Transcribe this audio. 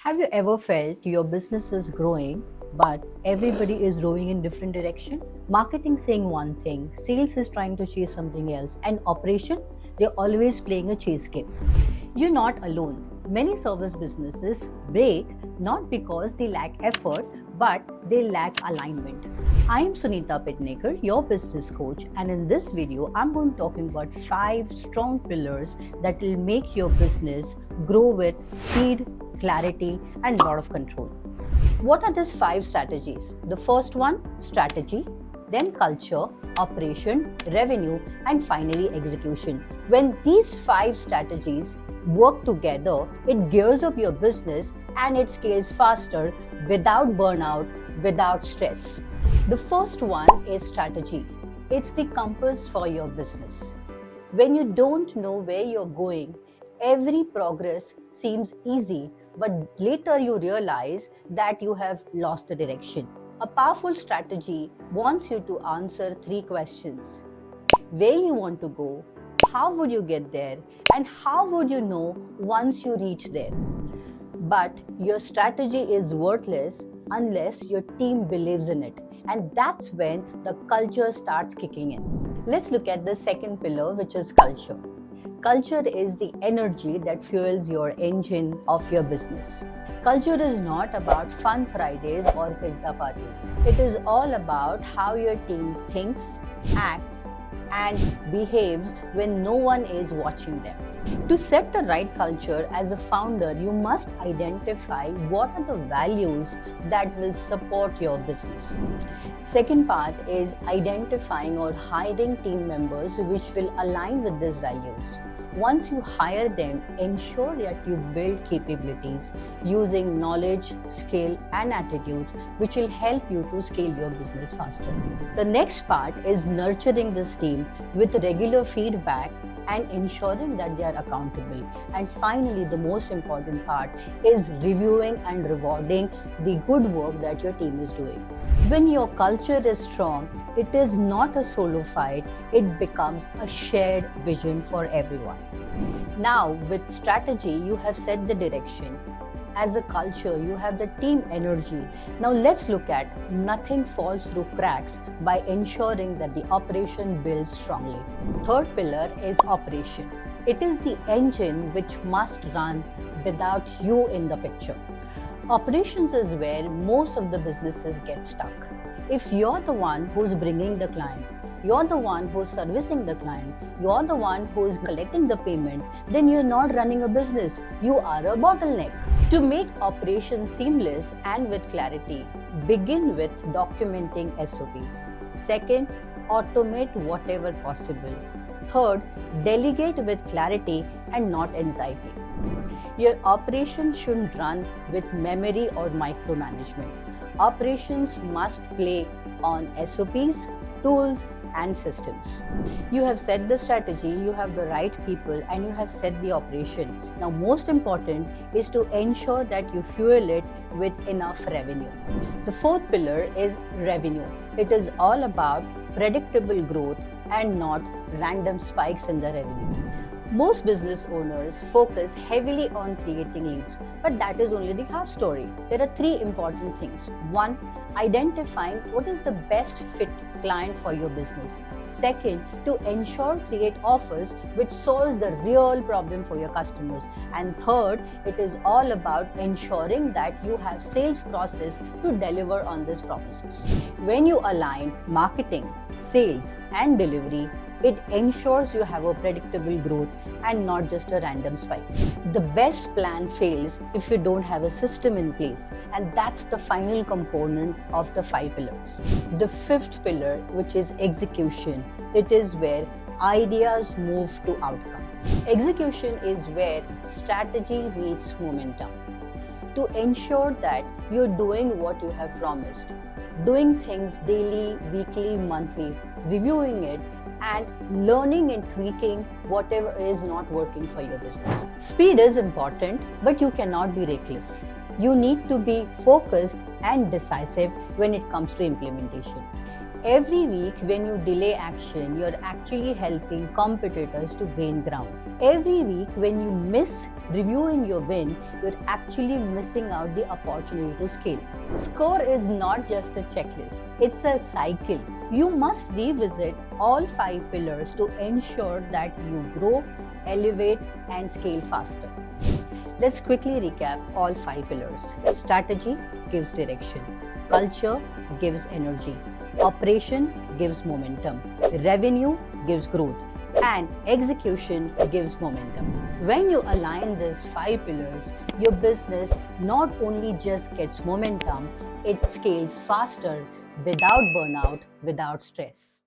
Have you ever felt your business is growing, but everybody is rowing in different direction? Marketing saying one thing, sales is trying to chase something else, and operation, they're always playing a chase game. You're not alone. Many service businesses break not because they lack effort, but they lack alignment. I am Sunita Pitnekar, your business coach, and in this video, I'm going to talking about 5 strong pillars that will make your business grow with speed, clarity, and a lot of control. What are these 5 strategies? The first one, strategy, then culture, operation, revenue, and finally execution. When these 5 strategies work together, it gears up your business and it scales faster without burnout, without stress. The first one is strategy. It's the compass for your business. When you don't know where you're going, every progress seems easy, but later you realize that you have lost the direction. A powerful strategy wants you to answer 3 questions: where you want to go, how would you get there, and how would you know once you reach there. But your strategy is worthless unless your team believes in it, and that's when the culture starts kicking in. Let's look at the second pillar, which is culture. Culture is the energy that fuels your engine of your business. Culture is not about fun Fridays or pizza parties. It is all about how your team thinks, acts, and behaves when no one is watching them. To set the right culture as a founder, you must identify what are the values that will support your business. Second part is identifying or hiring team members which will align with these values. Once you hire them, ensure that you build capabilities using knowledge, skill, and attitudes which will help you to scale your business faster. The next part is nurturing this team with regular feedback and ensuring that they are accountable. And finally, the most important part is reviewing and rewarding the good work that your team is doing. When your culture is strong, it is not a solo fight, it becomes a shared vision for everyone. Now, with strategy, you have set the direction. As a culture, you have the team energy. Now let's look at nothing falls through cracks by ensuring that the operation builds strongly. Third pillar is operation. It is the engine which must run without you in the picture. Operations is where most of the businesses get stuck. If you're the one who's bringing the client, you're the one who's servicing the client, you're the one who's collecting the payment, then you're not running a business. You are a bottleneck. To make operations seamless and with clarity, begin with documenting SOPs. Second, automate whatever possible. Third, delegate with clarity and not anxiety. Your operation shouldn't run with memory or micromanagement. Operations must play on SOPs, tools, and systems. You have set the strategy, you have the right people, and you have set the operation. Now, most important is to ensure that you fuel it with enough revenue. The fourth pillar is revenue. It is all about predictable growth and not random spikes in the revenue. Most business owners focus heavily on creating leads, but that is only the half story. There are 3 important things. 1, identifying what is the best fit client for your business. Second, to ensure create offers which solves the real problem for your customers. And third, it is all about ensuring that you have sales process to deliver on these promises. When you align marketing, sales, and delivery, it ensures you have a predictable growth and not just a random spike. The best plan fails if you don't have a system in place, and that's the final component of the 5 pillars. The 5th pillar, which is execution, it is where ideas move to outcome. Execution is where strategy meets momentum. To ensure that you're doing what you have promised, doing things daily, weekly, monthly, reviewing it, and learning and tweaking whatever is not working for your business. Speed is important, but you cannot be reckless. You need to be focused and decisive when it comes to implementation. Every week, when you delay action, you're actually helping competitors to gain ground. Every week, when you miss reviewing your win, you're actually missing out the opportunity to scale. Score is not just a checklist, it's a cycle. You must revisit all 5 pillars to ensure that you grow, elevate, and scale faster. Let's quickly recap all 5 pillars. Strategy gives direction, culture gives energy, operation gives momentum, revenue gives growth, and execution gives momentum. When you align these 5 pillars, your business not only just gets momentum, it scales faster without burnout, without stress.